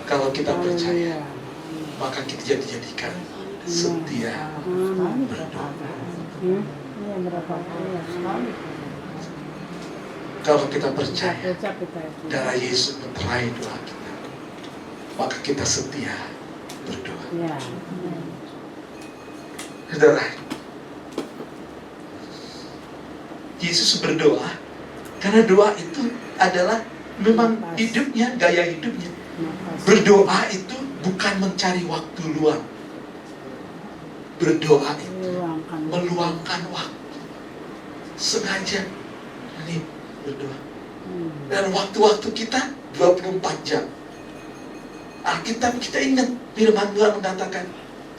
Kalau kita percaya, maka kita jadikan setia berdoa. Kalau kita percaya darah Yesus meterai doa kita, maka kita setia berdoa. Saudara, Yesus berdoa karena doa itu adalah memang hidupnya, gaya hidupnya. Berdoa itu bukan mencari waktu luang. Berdoa itu meluangkan waktu. Sengaja ini berdoa. Dan waktu-waktu kita 24 jam. Alkitab kita ingat, firman Tuhan mengatakan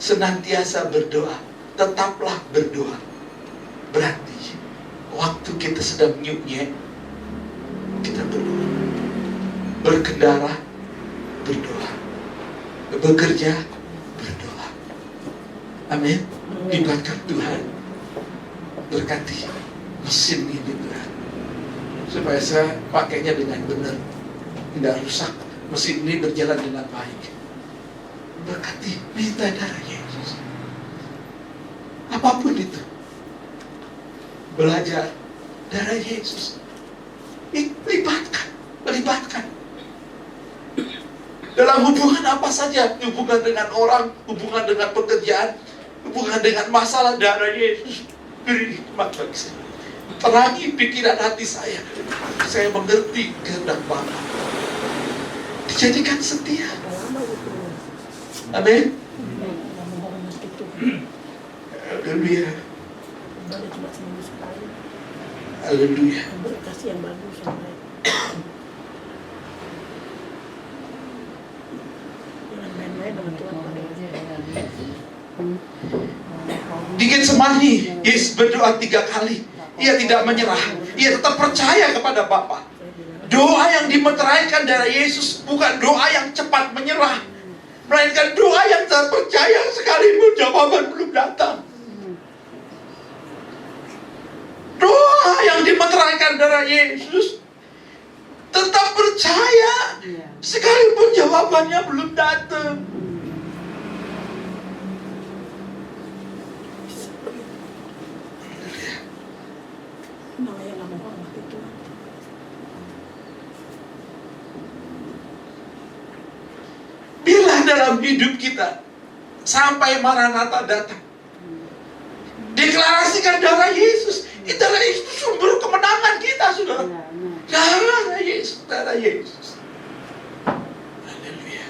senantiasa berdoa, tetaplah berdoa. Berarti waktu kita sedang nyuk-nyek, kita berdoa. Berkendara, berdoa. Bekerja, berdoa. Amin. Diberkati Tuhan. Berkati mesin ini Tuhan, supaya saya pakainya dengan benar, tidak rusak. Mesin ini berjalan dengan baik. Berkati, minta darah Yesus. Apapun itu, belajar darah Yesus. Libatkan. Dalam hubungan apa saja, hubungan dengan orang, hubungan dengan pekerjaan, hubungan dengan masalah, darah Yesus beri hikmat bagi saya. Terangi pikiran hati saya mengerti kehendak Bapa. Dijadikan setia. Amin. Haleluya. Haleluya. Berkasih yang bagus sampai. Jangan main-main dengan Tuhan. Di Getsemani, Yesus berdoa 3 kali. Ia tidak menyerah. Ia tetap percaya kepada Bapa. Doa yang dimeteraikan darah Yesus bukan doa yang cepat menyerah, melainkan doa yang terpercaya sekalipun jawaban belum datang. Doa yang dimeteraikan darah Yesus tetap percaya sekalipun jawabannya belum datang. Biarlah dalam hidup kita sampai Maranatha datang, deklarasikan darah Yesus. Darah Yesus sumber kemenangan kita, saudara. Darah Yesus, darah Yesus. Haleluya.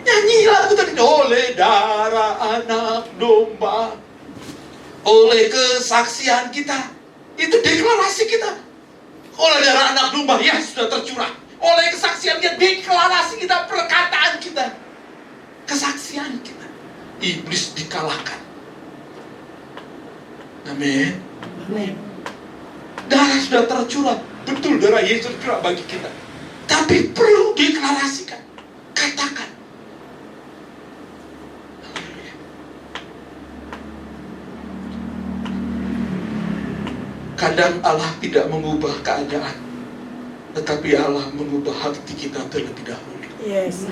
Nyanyi lagu tadi, oleh darah anak domba, oleh kesaksian kita. Itu deklarasi kita. Oleh darah anak domba, ya sudah tercurah. Oleh kesaksian kita, deklarasi kita, perkataan kita, kesaksian kita. Iblis dikalahkan. Amin. Darah sudah tercurah. Betul, darah Yesus tercurah bagi kita. Tapi perlu deklarasikan. Katakan. Kadang Allah tidak mengubah keadaan, tetapi Allah mengubah hati kita terlebih dahulu. Yes.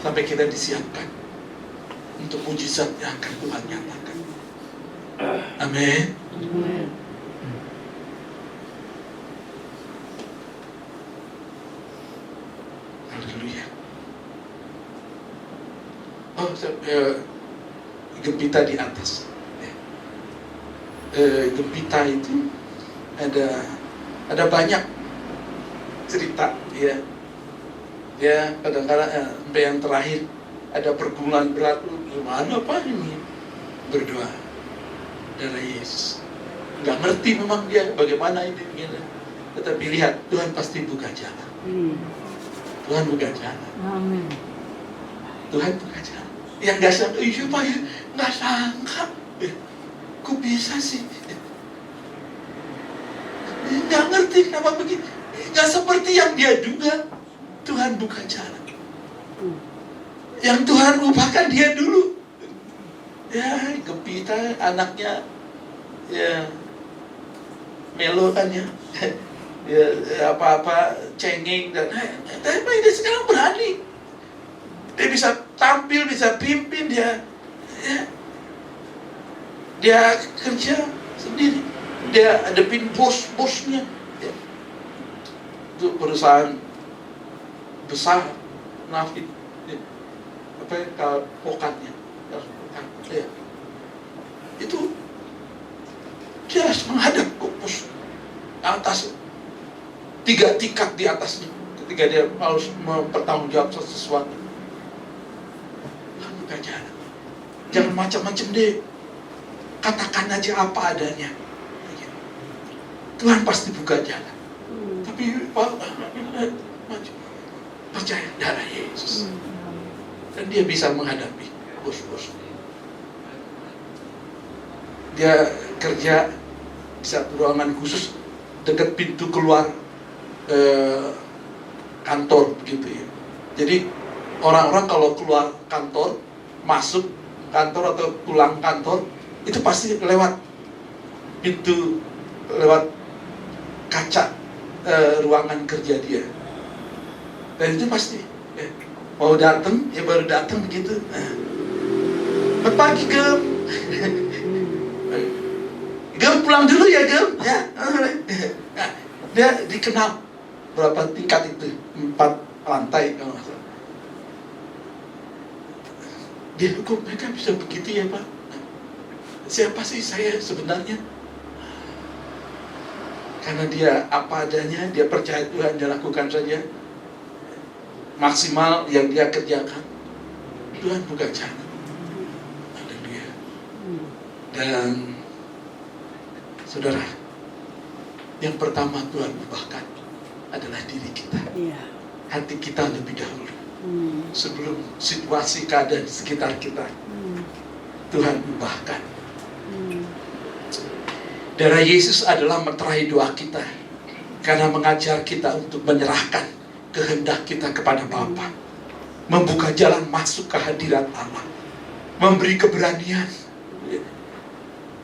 Sampai kita disiapkan untuk mujizat yang akan Tuhan nyatakan. Amin. Haleluya. Oh, gempita di atas. Gempita itu ada banyak cerita, ya. Ya, kadang-kadang sampai yang terakhir ada pergumulan berat. Gimana Pak ini? Berdoa darah Yesus. Nggak ngerti memang dia bagaimana ini. Tetapi lihat, Tuhan pasti buka jalan. Tuhan buka jalan. Amin. Tuhan buka jalan. Yang nggak sangka, iya Pak, ya, nggak sangka. Kok bisa sih? Nggak ngerti kenapa begini. Nggak seperti yang dia duga. Tuhan buka jalan. Yang Tuhan ubahkan dia dulu. Ya, gempita anaknya, ya, melo kan ya. dia apa-apa cengeng dan tapi dia sekarang berani. Dia bisa tampil, bisa pimpin, dia kerja sendiri, dia hadapin bos-bosnya. Itu perusahaan besar, Nafit, pokatnya, itu dia harus menghadap ke bos atas, 3 tingkat di atasnya ketika dia harus mempertanggungjawab sesuatu. Kamu gak jalan, jangan macam-macam deh, katakan aja apa adanya. Tuhan pasti buka jalan. Tapi percaya darah Yesus, dan dia bisa menghadapi bos-bos. Dia kerja di satu ruangan khusus dekat pintu keluar kantor begitu ya. Jadi orang-orang kalau keluar kantor, masuk kantor atau pulang kantor, itu pasti lewat pintu, lewat kaca ruangan kerja dia. Dan itu pasti mau datang ya baru datang begitu. Selamat pagi Gem. Gem pulang dulu ya Gem. Ya. Dia dikenal berapa tingkat itu, 4 lantai kalau nggak salah. Dia kok mereka bisa begitu ya Pak? Siapa sih saya sebenarnya? Karena dia apa adanya, dia percaya Tuhan, dia lakukan saja maksimal yang dia kerjakan. Tuhan buka jalan. Haleluya. Dan saudara, yang pertama Tuhan ubahkan adalah diri kita. Hati kita lebih dahulu. Sebelum situasi keadaan di sekitar kita, Tuhan ubahkan. Darah Yesus adalah meterai doa kita, karena mengajar kita untuk menyerahkan kehendak kita kepada Bapa, membuka jalan masuk ke hadirat Allah, memberi keberanian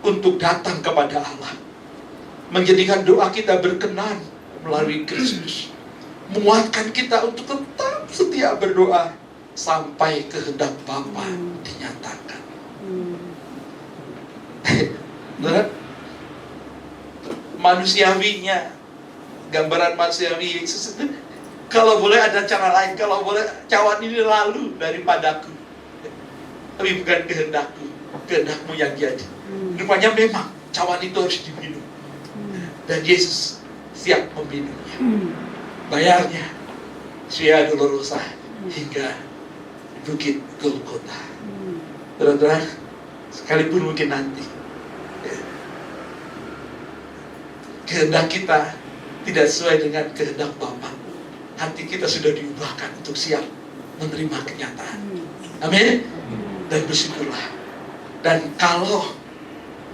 untuk datang kepada Allah, menjadikan doa kita berkenan melalui Kristus, menguatkan kita untuk tetap setia berdoa sampai kehendak Bapa dinyatakan. Manusiawinya, gambaran manusiawi Yesus itu, kalau boleh ada cara lain, kalau boleh cawan ini lalu daripadaku, tapi bukan kehendakku, kehendakmu yang jadi. Rupanya memang cawan itu harus diminum, dan Yesus siap meminumnya. Bayarnya Via Dolorosa hingga Bukit Golgota. Saudara, sekalipun mungkin nanti kehendak kita tidak sesuai dengan kehendak Bapa, hati kita sudah diubahkan untuk siap menerima kenyataan. Amin. Dan bersyukurlah. Dan kalau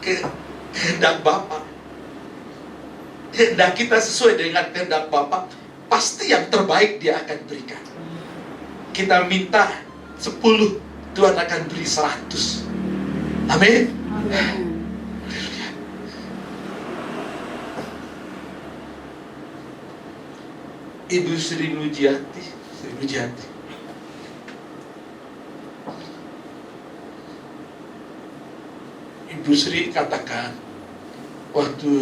kehendak Bapa, kehendak kita sesuai dengan kehendak Bapa, pasti yang terbaik Dia akan berikan. Kita minta 10, Tuhan akan beri 100. Amin. Ibu Sri Mujiati, Ibu Sri katakan waktu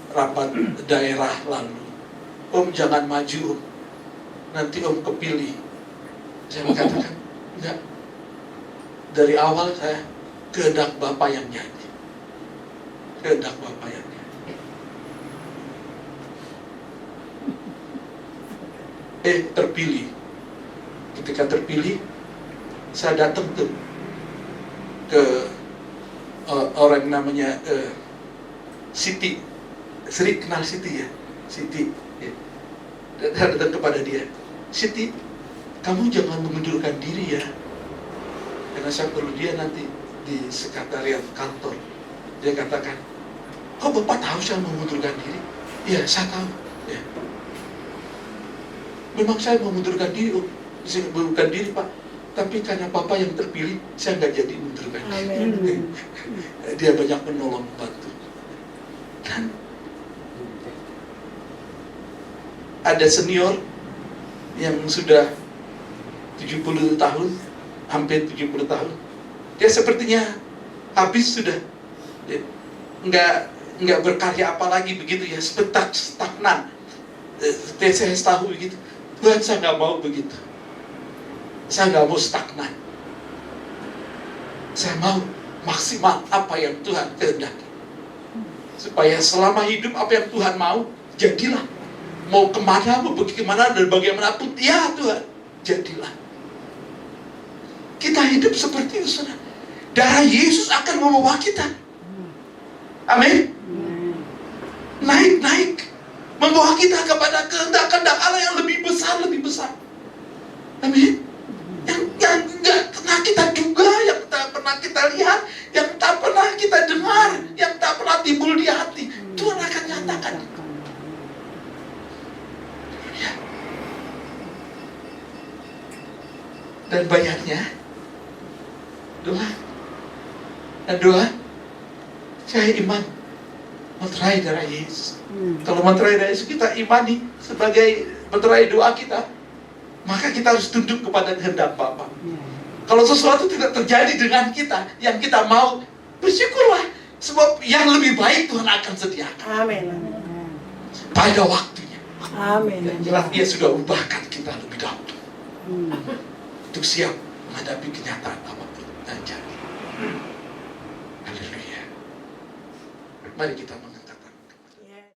rapat daerah lalu, Om jangan maju Om, nanti Om kepilih. Saya mengatakan enggak, dari awal saya kehendak Bapak yang jadi, kehendak Bapak yang jadi. Terpilih. Ketika terpilih, saya datang tuh ke orang namanya Siti. Sri kenal Siti ya? Siti ya. Dan saya datang kepada dia, Siti, kamu jangan mengundurkan diri ya, karena saya perlu dia nanti di sekretariat kantor. Dia katakan, oh Bapak tahu saya mengundurkan diri? Iya, saya tahu ya. Memang saya mengundurkan diri, mengundurkan diri Pak, tapi karena Bapak yang terpilih, saya nggak jadi mengundurkan diri. Dia banyak menolong, membantu. Dan ada senior yang sudah 70 tahun, hampir 70 tahun. Dia sepertinya habis sudah. Dia nggak berkarya apa lagi begitu ya, stagnan. Saya tahu begitu. Tuhan, saya nggak mau begitu. Saya nggak mau stagnan. Saya mau maksimal apa yang Tuhan kehendaki. Supaya selama hidup apa yang Tuhan mau, jadilah. Mau kemana, mau pergi kemana, dan bagaimanapun, ya Tuhan, jadilah. Kita hidup seperti itu, saudara. Darah Yesus akan membawa kita. Amin. Naik. Membawa kita kepada kehendak-kehendak Allah yang lebih besar. Amin. Yang tidak pernah kita duga, yang tak pernah kita lihat, yang tak pernah kita dengar, yang tak pernah timbul di hati, Tuhan akan nyatakan. Ya. Dan banyaknya doa, saya iman meterai darah Yesus. Kalau meterai darah Yesus kita imani sebagai meterai doa kita, maka kita harus tunduk kepada kehendak Bapa. Kalau sesuatu tidak terjadi dengan kita, yang kita mau, bersyukurlah. Sebab yang lebih baik Tuhan akan sediakan. Amin. Pada waktunya. Amin. Yang jelas Dia sudah ubahkan kita lebih dahulu. Untuk siap menghadapi kenyataan apapun yang jadi. Haleluya. Mari kita